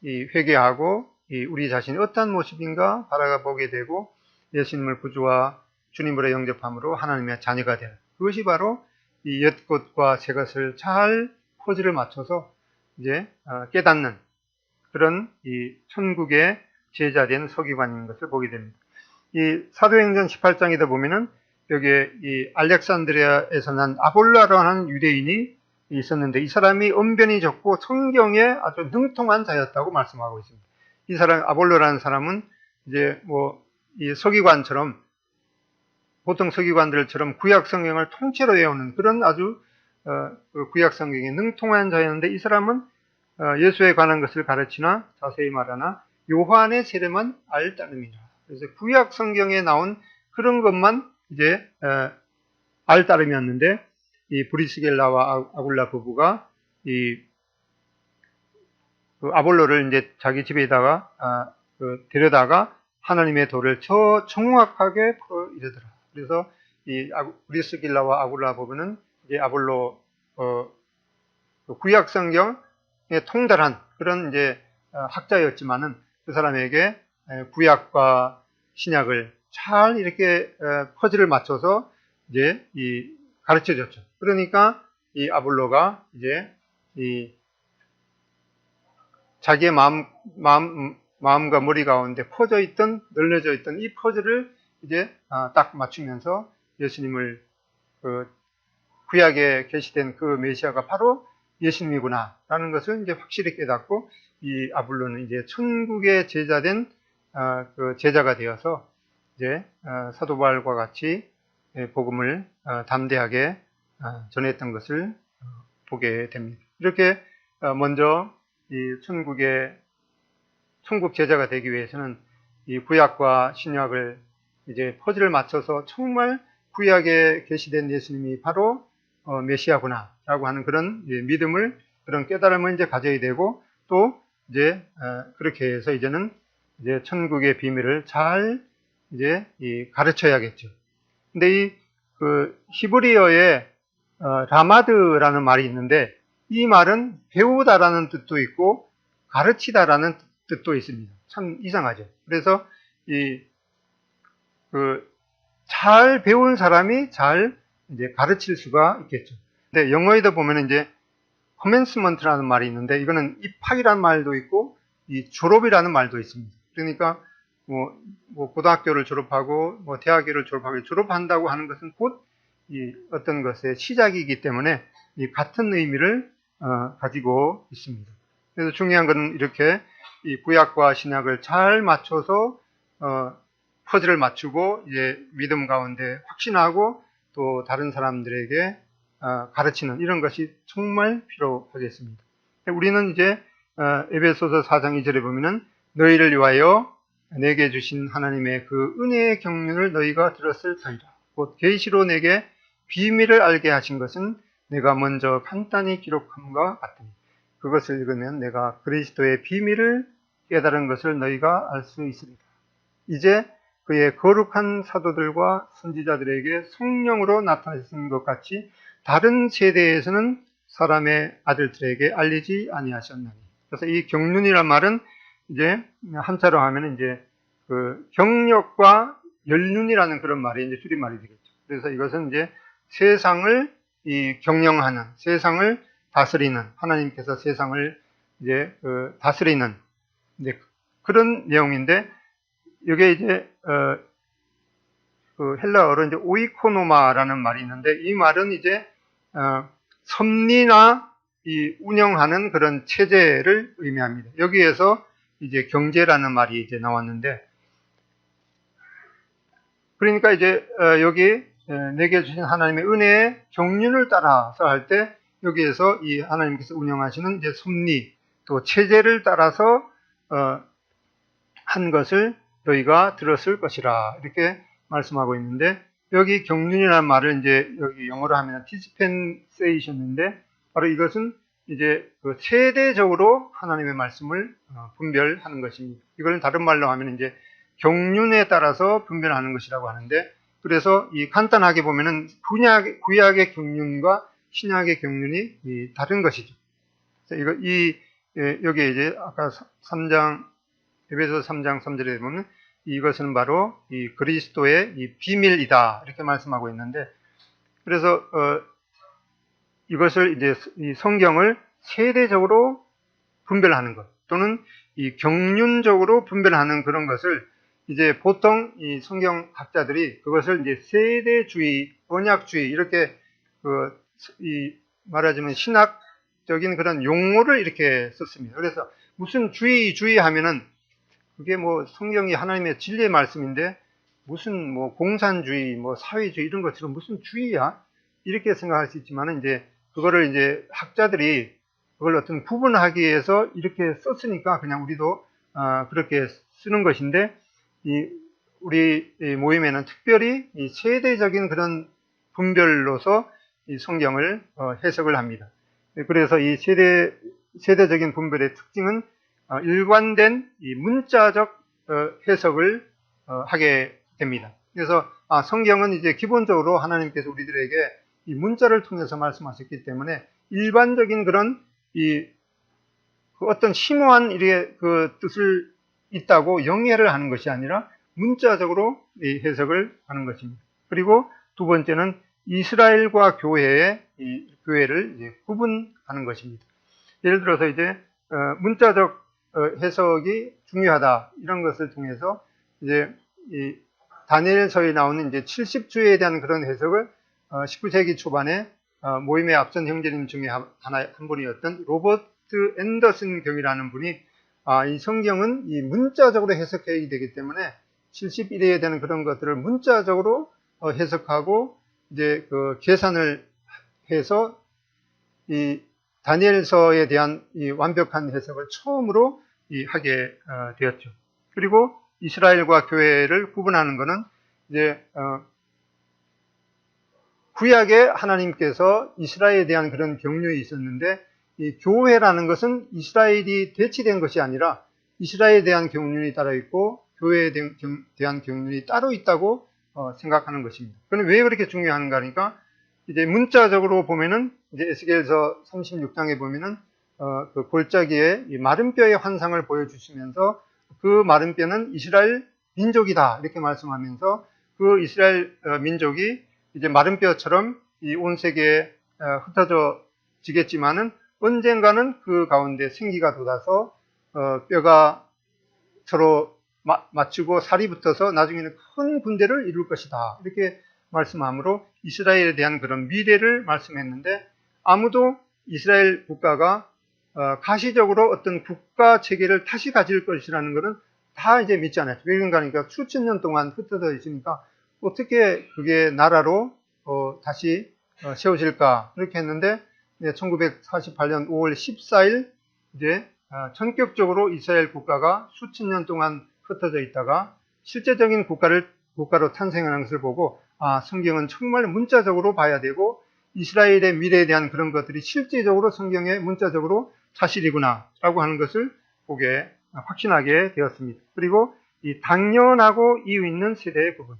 이 회개하고 우리 자신이 어떠한 모습인가 바라보게 되고 예수님을 구주와 주님으로 영접함으로 하나님의 자녀가 되는, 그것이 바로 이 옛것과 새것을 잘 포즈를 맞춰서 이제 깨닫는 그런 이 천국의 제자된 서기관인 것을 보게 됩니다. 이 사도행전 18장에다 보면은 여기에 이 알렉산드리아에서 난 아볼라라는 유대인이 있었는데 이 사람이 언변이 좋고 성경에 아주 능통한 자였다고 말씀하고 있습니다. 이 사람 아볼로라는 사람은 이제 뭐 이 서기관처럼 보통 서기관들처럼 구약 성경을 통째로 외우는 그런 아주 그 구약 성경에 능통한 자였는데 이 사람은 예수에 관한 것을 가르치나 자세히 말하나 요한의 세례만 알 따름이라. 그래서 구약 성경에 나온 그런 것만 이제 알 따름이었는데 이 브리스겔라와 아굴라 부부가 그 아볼로를 이제 자기 집에다가 데려다가 하나님의 도를 정확하게 풀어 이르더라. 그래서 이 브리스겔라와 아굴라 부부는 이제 아볼로 그 구약 성경에 통달한 그런 이제 학자였지만은 그 사람에게 구약과 신약을 잘 이렇게 퍼즐을 맞춰서 이제 가르쳐 줬죠. 그러니까 이 아볼로가 이제 자기의 마음과 머리 가운데 퍼져 있던, 널려져 있던 이 퍼즐을 이제 딱 맞추면서 예수님을 구약에 계시된 그 메시아가 바로 예수님이구나 라는 것을 이제 확실히 깨닫고 이 아볼로는 이제 천국의 제자된 그 제자가 되어서 이제 사도 바울과 같이 복음을 담대하게 전했던 것을 보게 됩니다. 이렇게 먼저 이 천국 제자가 되기 위해서는 이 구약과 신약을 이제 퍼즐을 맞춰서 정말 구약에 계시된 예수님이 바로 메시아구나라고 하는 그런 믿음을, 그런 깨달음을 이제 가져야 되고, 또 이제 그렇게 해서 이제는 이제 천국의 비밀을 잘 이제 가르쳐야겠죠. 근데 그 히브리어에 라마드라는 말이 있는데 이 말은 배우다라는 뜻도 있고 가르치다라는 뜻도 있습니다. 참 이상하죠. 그래서 잘 배운 사람이 잘 이제 가르칠 수가 있겠죠. 근데 영어에도 보면 이제 commencement라는 말이 있는데 이거는 입학이라는 말도 있고 이 졸업이라는 말도 있습니다. 그러니까 뭐 고등학교를 졸업하고 뭐 대학교를 졸업한다고 하는 것은 곧 어떤 것의 시작이기 때문에 이 같은 의미를 가지고 있습니다. 그래서 중요한 것은 이렇게 이 구약과 신약을 잘 맞춰서 퍼즐을 맞추고 이제 믿음 가운데 확신하고 또 다른 사람들에게 가르치는 이런 것이 정말 필요하겠습니다. 우리는 이제 에베소서 4장 2절에 보면은 너희를 위하여 내게 주신 하나님의 그 은혜의 경륜을 너희가 들었을 터이라. 곧 계시로 내게 비밀을 알게 하신 것은 내가 먼저 간단히 기록함과 같으니 그것을 읽으면 내가 그리스도의 비밀을 깨달은 것을 너희가 알 수 있으리라. 이제 그의 거룩한 사도들과 선지자들에게 성령으로 나타나신 것 같이 다른 세대에서는 사람의 아들들에게 알리지 아니하셨나니. 그래서 이 경륜이란 말은 이제 한자로 하면 이제 그 경력과 연륜이라는 그런 말이 이제 줄임말이 되겠죠. 그래서 이것은 이제 세상을 경영하는, 세상을 다스리는, 하나님께서 세상을 이제 다스리는 이제 그런 내용인데, 이게 이제 그 헬라어로 이제 오이코노마라는 말이 있는데 이 말은 이제 섭리나 운영하는 그런 체제를 의미합니다. 여기에서 이제 경제라는 말이 이제 나왔는데, 그러니까 이제 여기 내게 주신 하나님의 은혜의 경륜을 따라서 할 때 여기에서 이 하나님께서 운영하시는 이제 섭리 또 체제를 따라서 한 것을 너희가 들었을 것이라 이렇게 말씀하고 있는데, 여기 경륜이라는 말을 이제 여기 영어로 하면 dispensation인데, 바로 이것은 이제 그 세대적으로 하나님의 말씀을 분별하는 것입니다. 이걸 다른 말로 하면 이제 경륜에 따라서 분별하는 것이라고 하는데, 그래서 이 간단하게 보면은 구약의 경륜과 신약의 경륜이 다른 것이죠. 여기에 이제 아까 3장, 에베소 3장 3절에 보면 이것은 바로 이 그리스도의 이 비밀이다, 이렇게 말씀하고 있는데, 그래서 이것을 이제 이 성경을 세대적으로 분별하는 것, 또는 이 경륜적으로 분별하는 그런 것을 이제 보통 이 성경 학자들이 그것을 이제 세대주의, 언약주의, 이렇게 말하자면 신학적인 그런 용어를 이렇게 썼습니다. 그래서 무슨 주의 하면은 그게 뭐 성경이 하나님의 진리의 말씀인데 무슨 뭐 공산주의, 뭐 사회주의 이런 것처럼 무슨 주의야? 이렇게 생각할 수 있지만은 이제 그거를 이제 학자들이 그걸 어떤 구분하기 위해서 이렇게 썼으니까 그냥 우리도 그렇게 쓰는 것인데, 우리 모임에는 특별히 이 세대적인 그런 분별로서 이 성경을 해석을 합니다. 그래서 이 세대적인 분별의 특징은 일관된 이 문자적 해석을 하게 됩니다. 그래서 성경은 이제 기본적으로 하나님께서 우리들에게 이 문자를 통해서 말씀하셨기 때문에 일반적인 그런 그 어떤 심오한 그 뜻을 있다고 영해를 하는 것이 아니라 문자적으로 이 해석을 하는 것입니다. 그리고 두 번째는 이스라엘과 교회를 이제 구분하는 것입니다. 예를 들어서 이제 문자적 해석이 중요하다, 이런 것을 통해서 이제 이 다니엘서에 나오는 이제 70주에 대한 그런 해석을 19세기 초반에 모임의 앞선 형제님 중에 한 분이었던 로버트 앤더슨 경이라는 분이 이 성경은 이 문자적으로 해석해야 되기 때문에 71회에 대한 그런 것들을 문자적으로 해석하고 이제 그 계산을 해서 이 다니엘서에 대한 이 완벽한 해석을 처음으로 하게 되었죠. 그리고 이스라엘과 교회를 구분하는 것은 이제 구약에 하나님께서 이스라엘에 대한 그런 경륜이 있었는데, 이 교회라는 것은 이스라엘이 대치된 것이 아니라 이스라엘에 대한 경륜이 따로 있고 교회에 대한 경륜이 따로 있다고 생각하는 것입니다. 그럼 왜 그렇게 중요한가 하니까, 이제 문자적으로 보면은 이제 에스겔서 36장에 보면은 그 골짜기에 이 마른 뼈의 환상을 보여주시면서 그 마른 뼈는 이스라엘 민족이다, 이렇게 말씀하면서 그 이스라엘 민족이 이제 마른 뼈처럼 이 온 세계에 흩어져 지겠지만은 언젠가는 그 가운데 생기가 돋아서 뼈가 서로 맞추고 살이 붙어서 나중에는 큰 군대를 이룰 것이다, 이렇게 말씀함으로 이스라엘에 대한 그런 미래를 말씀했는데, 아무도 이스라엘 국가가 가시적으로 어떤 국가 체계를 다시 가질 것이라는 것은 다 이제 믿지 않았죠. 왜 그런가 하니까 수천 년 동안 흩어져 있으니까 어떻게 그게 나라로 다시 세워질까, 그렇게 했는데 1948년 5월 14일 이제 전격적으로 이스라엘 국가가 수천 년 동안 흩어져 있다가 실제적인 국가로 탄생하는 것을 보고, 성경은 정말 문자적으로 봐야 되고 이스라엘의 미래에 대한 그런 것들이 실제적으로 성경의 문자적으로 사실이구나 라고 하는 것을 보게 확신하게 되었습니다. 그리고 이 당연하고 이유 있는 세대의 부분,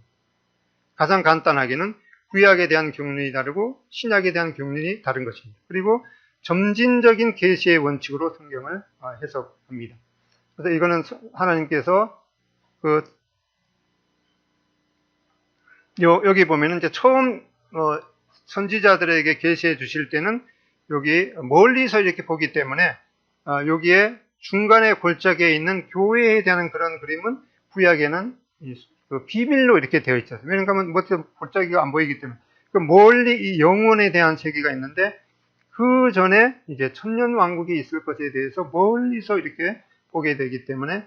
가장 간단하게는 구약에 대한 경륜이 다르고 신약에 대한 경륜이 다른 것입니다. 그리고 점진적인 계시의 원칙으로 성경을 해석합니다. 그래서 이거는 하나님께서 여기 보면은 이제 처음 선지자들에게 계시해 주실 때는 여기 멀리서 이렇게 보기 때문에 여기에 중간에 골짜기에 있는 교회에 대한 그런 그림은 구약에는 그 비밀로 이렇게 되어 있죠. 왜냐하면 골짜기가 안 보이기 때문에 그 멀리 이 영혼에 대한 세계가 있는데, 그 전에 이제 천년 왕국이 있을 것에 대해서 멀리서 이렇게 보게 되기 때문에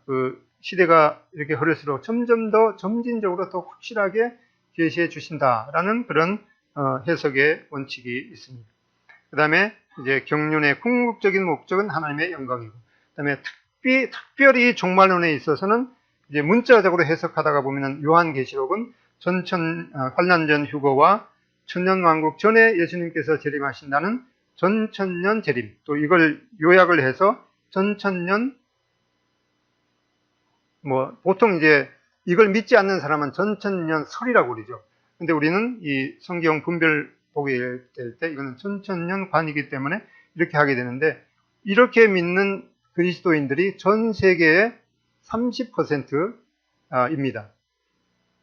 그 시대가 이렇게 흐를수록 점점 더 점진적으로 더 확실하게 계시해 주신다라는 그런 해석의 원칙이 있습니다. 그 다음에 이제 경륜의 궁극적인 목적은 하나님의 영광이고, 그 다음에 특별히 종말론에 있어서는 이제 문자적으로 해석하다가 보면은 요한계시록은 환란 전 휴거와 천년왕국 전에 예수님께서 재림하신다는 전천년 재림, 또 이걸 요약을 해서 전천년, 보통 이제 이걸 믿지 않는 사람은 전천년 설이라고 그러죠. 근데 우리는 이 성경 분별 보게 될 때 이거는 전천년 관이기 때문에 이렇게 하게 되는데, 이렇게 믿는 그리스도인들이 전 세계의 30%입니다.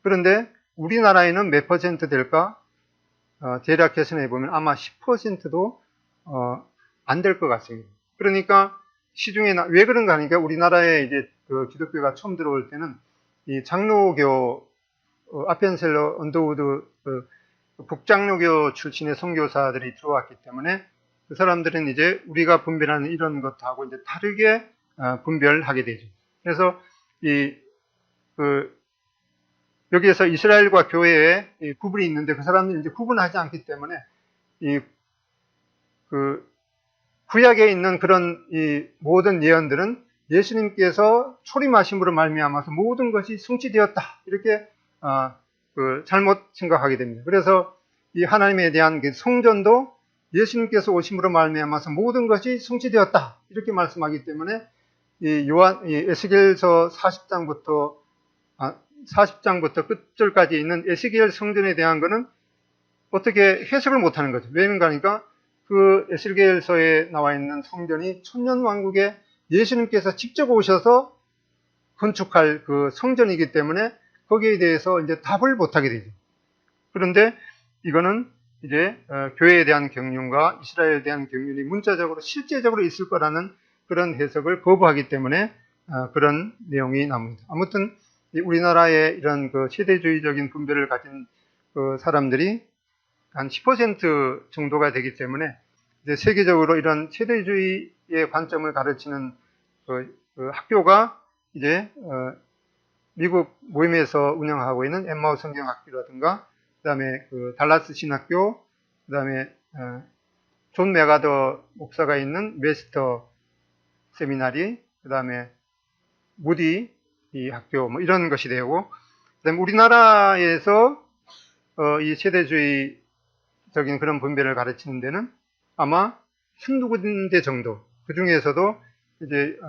그런데 우리나라에는 몇 퍼센트 될까? 대략 계산해 보면 아마 10%도 안 될 것 같습니다. 그러니까 시중에 왜 그런가 하니까, 우리나라에 이제 그 기독교가 처음 들어올 때는 이 장로교 아펜셀러 언더우드 북장로교 출신의 선교사들이 들어왔기 때문에 그 사람들은 이제 우리가 분별하는 이런 것하고 이제 다르게 분별하게 되죠. 그래서 여기에서 이스라엘과 교회에 구분이 있는데, 그 사람들이 이제 구분하지 않기 때문에 구약에 있는 그런 이 모든 예언들은 예수님께서 초림하심으로 말미암아서 모든 것이 성취되었다, 이렇게 잘못 생각하게 됩니다. 그래서 이 하나님에 대한 그 성전도 예수님께서 오심으로 말미암아서 모든 것이 성취되었다, 이렇게 말씀하기 때문에 이 에스겔서 40장부터 끝절까지 있는 에스겔 성전에 대한 것은 어떻게 해석을 못하는 거죠. 왜냐면 하니까 그 에스겔서에 나와 있는 성전이 천년왕국에 예수님께서 직접 오셔서 건축할 그 성전이기 때문에 거기에 대해서 이제 답을 못하게 되죠. 그런데 이거는 이제 교회에 대한 경륜과 이스라엘에 대한 경륜이 문자적으로 실제적으로 있을 거라는 그런 해석을 거부하기 때문에 그런 내용이 나옵니다. 아무튼 우리나라의 이런 그 세대주의적인 분별을 가진 그 사람들이 한 10% 정도가 되기 때문에 이제 세계적으로 이런 세대주의의 관점을 가르치는 그 학교가 이제 미국 모임에서 운영하고 있는 엠마우 성경학교라든가, 그다음에 그 달라스 신학교, 그다음에 존 메가더 목사가 있는 메스터 세미나리, 그다음에 무디 이 학교 이런 것이 되고, 그다음에 우리나라에서 이 세대주의적인 그런 분별을 가르치는 데는 아마 한두 군데 정도, 그 중에서도 이제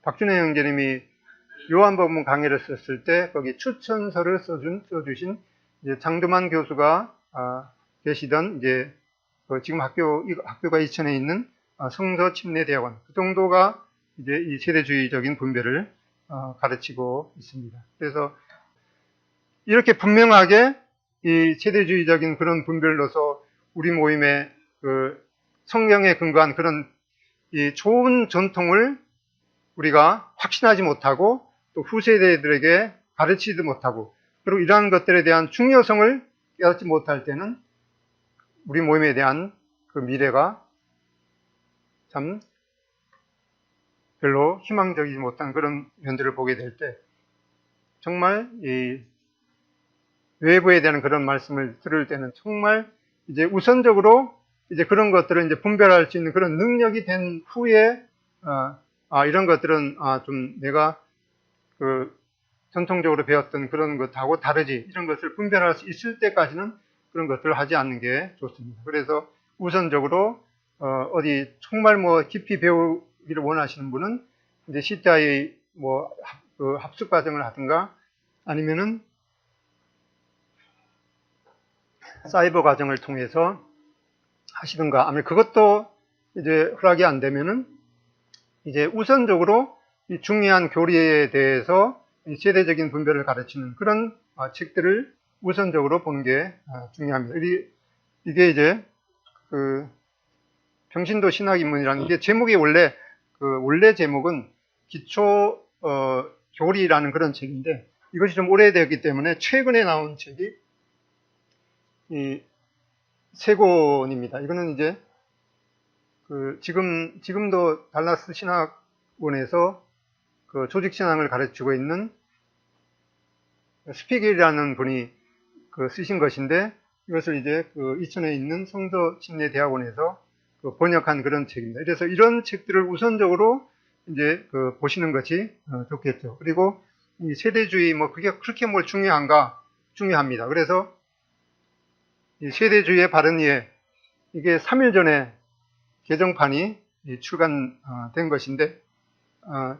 박준혜 형제님이 요한복음 강해를 썼을 때 거기 추천서를 써주신 이제 장두만 교수가 계시던 이제 지금 학교가 이천에 있는 성서침례대학원, 그 정도가 이제 이 세대주의적인 분별을 가르치고 있습니다. 그래서 이렇게 분명하게 이 세대주의적인 그런 분별로서 우리 모임의 그 성경에 근거한 그런 이 좋은 전통을 우리가 확신하지 못하고 또 후세대들에게 가르치지도 못하고, 그리고 이러한 것들에 대한 중요성을 깨닫지 못할 때는 우리 모임에 대한 그 미래가 참 별로 희망적이지 못한 그런 면들을 보게 될 때, 정말 이 외부에 대한 그런 말씀을 들을 때는 정말 이제 우선적으로 이제 그런 것들을 이제 분별할 수 있는 그런 능력이 된 후에 이런 것들은 좀 내가 그 전통적으로 배웠던 그런 것하고 다르지, 이런 것을 분별할 수 있을 때까지는 그런 것들을 하지 않는 게 좋습니다. 그래서 우선적으로 어디 정말 깊이 배우기를 원하시는 분은 이제 CTI 그 합숙 과정을 하든가, 아니면은 사이버 과정을 통해서 하시든가, 아니면 그것도 이제 허락이 안 되면은 이제 우선적으로 이 중요한 교리에 대해서 세대적인 분별을 가르치는 그런 책들을 우선적으로 보는 게 중요합니다. 이게 이제 그 평신도 신학입문이라는 게 제목이 원래 제목은 기초 교리라는 그런 책인데, 이것이 좀 오래되었기 때문에 최근에 나온 책이 이 세 권입니다. 이거는 이제 지금도 달라스 신학원에서 그 조직신앙을 가르치고 있는 스피겔이라는 분이 쓰신 것인데, 이것을 이제 이천에 있는 성서침례대학원에서 번역한 그런 책입니다. 그래서 이런 책들을 우선적으로 이제 보시는 것이 좋겠죠. 그리고 이 세대주의 뭐 그게 그렇게 뭘 중요합니다. 그래서 이 세대주의의 바른 이해, 이게 3일 전에 개정판이 출간된 것인데,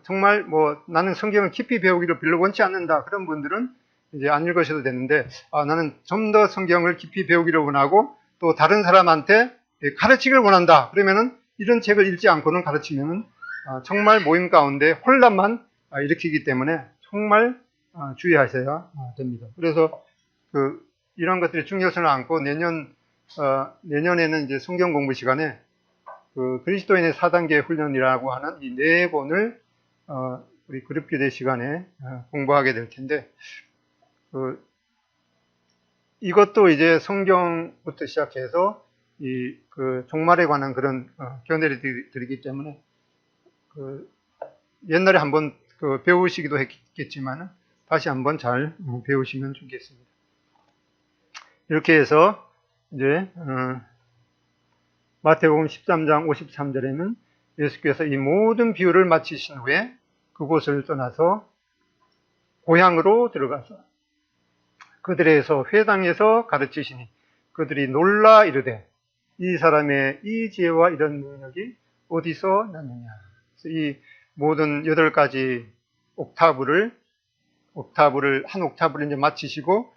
정말 뭐 나는 성경을 깊이 배우기를 별로 원치 않는다, 그런 분들은 이제 안 읽으셔도 되는데, 나는 좀 더 성경을 깊이 배우기를 원하고 또 다른 사람한테 가르치기를 원한다, 그러면은 이런 책을 읽지 않고는 가르치면은 정말 모임 가운데 혼란만 일으키기 때문에 정말 주의하셔야 됩니다. 그래서 이런 것들이 중요성을 안고 내년에는 이제 성경 공부 시간에 그리스도인의 4단계 훈련이라고 하는 이 4권을 우리 그룹교대 시간에 공부하게 될 텐데, 이것도 이제 성경부터 시작해서 종말에 관한 그런 견해를 드리기 때문에 옛날에 한번 배우시기도 했겠지만 다시 한번 잘 배우시면 좋겠습니다. 이렇게 해서 이제 마태복음 13장 53절에는 예수께서 이 모든 비유를 마치신 후에 그곳을 떠나서 고향으로 들어가서 그들에서 회당에서 가르치시니 그들이 놀라 이르되 이 사람의 이 지혜와 이런 능력이 어디서 났느냐. 이 모든 8가지 옥타브를 한 옥타브를 이제 마치시고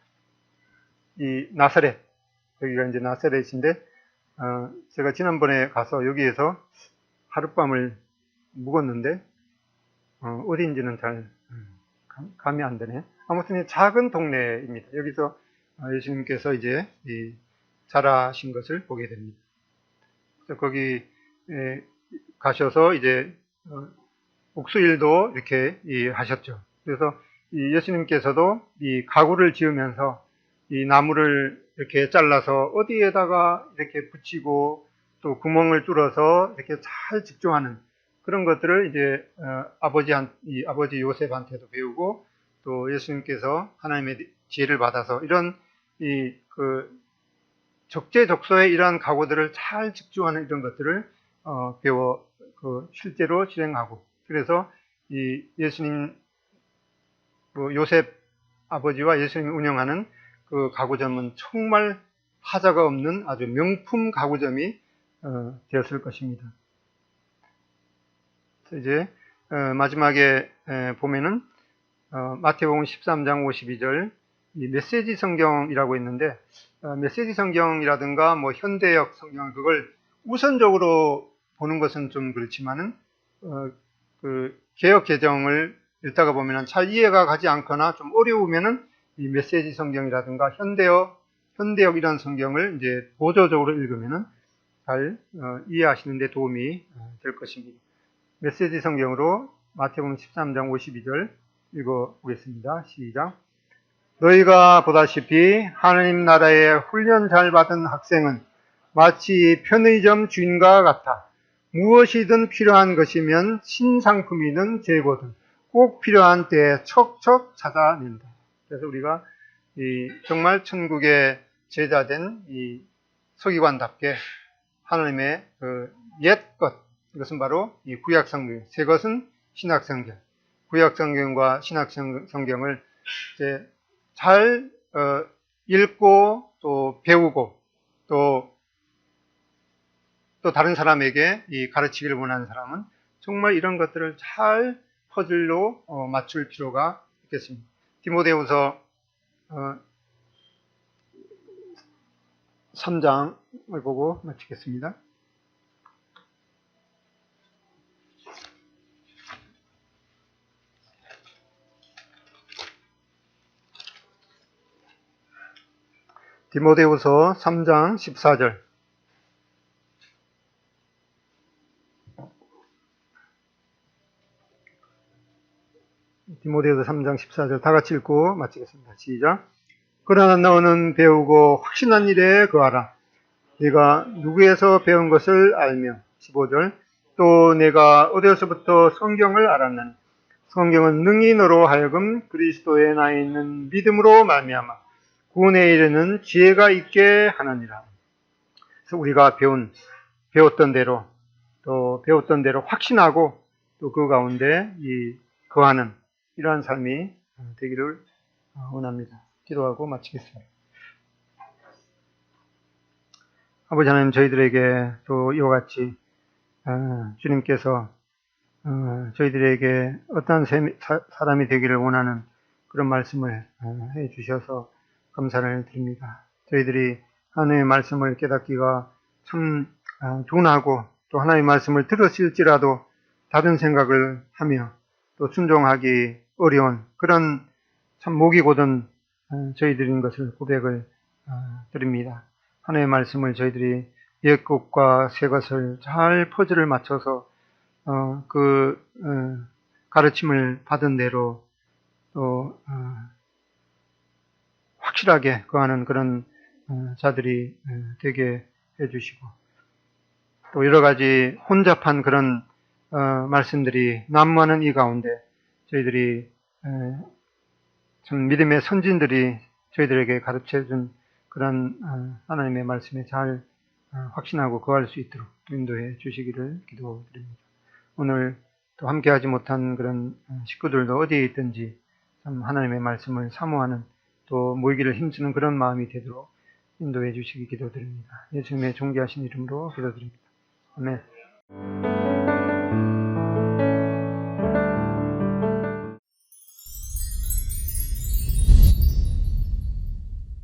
이 나사렛, 여기가 이제 나사렛인데, 제가 지난번에 가서 여기에서 하룻밤을 묵었는데, 어디인지는 잘 감이 안 되네. 아무튼 작은 동네입니다. 여기서 예수님께서 이제 자라신 것을 보게 됩니다. 그래서 거기 가셔서 이제 옥수일도 이렇게 하셨죠. 그래서 이 예수님께서도 이 가구를 지으면서 이 나무를 이렇게 잘라서 어디에다가 이렇게 붙이고 또 구멍을 뚫어서 이렇게 잘 집중하는 그런 것들을 이제 아버지 요셉한테도 배우고, 또 예수님께서 하나님의 지혜를 받아서 이런 적재적소에 이러한 가구들을 잘 집중하는 이런 것들을 배워 실제로 실행하고, 그래서 이 예수님 요셉 아버지와 예수님이 운영하는 그 가구점은 정말 하자가 없는 아주 명품 가구점이 되었을 것입니다. 이제 마지막에 보면은 마태복음 13장 52절 이 메시지 성경이라고 있는데, 메시지 성경이라든가 뭐 현대역 성경, 그걸 우선적으로 보는 것은 좀 그렇지만은 개역 개정을 읽다가 보면은 잘 이해가 가지 않거나 좀 어려우면은 이 메시지 성경이라든가 현대역 이런 성경을 이제 보조적으로 읽으면은 잘 이해하시는 데 도움이 될 것입니다. 메시지 성경으로 마태복음 13장 52절 읽어보겠습니다. 시작. 너희가 보다시피 하나님 나라에 훈련 잘 받은 학생은 마치 편의점 주인과 같아 무엇이든 필요한 것이면 신상품이든 재고든 꼭 필요한 때에 척척 찾아낸다. 그래서 우리가 정말 천국의 제자된 이 서기관답게 하나님의 옛것, 이것은 바로 이 구약성경, 새 것은 신약성경, 구약성경과 신약성경을 이제 잘 읽고 또 배우고 또 다른 사람에게 가르치기를 원하는 사람은 정말 이런 것들을 잘 퍼즐로 맞출 필요가 있겠습니다. 디모데후서 3장을 보고 마치겠습니다. 디모데후서 3장 14절. 디모데후서 3장 14절 다 같이 읽고 마치겠습니다. 시작. 그러나 너는 배우고 확신한 일에 거하라. 네가 누구에서 배운 것을 알며. 15절. 또 내가 어디서부터 성경을 알았느냐. 성경은 능히 너로 하여금 그리스도에 나 있는 믿음으로 말미암아 구원에 이르는 지혜가 있게 하느니라. 그래서 우리가 배웠던 대로 확신하고 또 그 가운데 거하는 이러한 삶이 되기를 원합니다. 기도하고 마치겠습니다. 아버지 하나님, 저희들에게 또 이와 같이 주님께서 저희들에게 어떠한 사람이 되기를 원하는 그런 말씀을 해 주셔서 감사를 드립니다. 저희들이 하나님의 말씀을 깨닫기가 참 둔하고, 또 하나님의 말씀을 들었을지라도 다른 생각을 하며 또 순종하기 어려운 그런 참 목이 고든 저희들인 것을 고백을 드립니다. 하나님의 말씀을 저희들이 옛 것과 새 것을 잘 퍼즐을 맞춰서 가르침을 받은 대로 또 확실하게 거하는 그런 자들이 되게 해주시고, 또 여러 가지 혼잡한 그런 말씀들이 난무하는 이 가운데 저희들이 참 믿음의 선진들이 저희들에게 가르쳐준 그런 하나님의 말씀에 잘 확신하고 거할 수 있도록 인도해 주시기를 기도드립니다. 오늘 또 함께하지 못한 그런 식구들도 어디에 있든지 참 하나님의 말씀을 사모하는, 또 모이기를 힘쓰는 그런 마음이 되도록 인도해 주시기 기도드립니다. 예수님의 존귀하신 이름으로 기도드립니다. 아멘.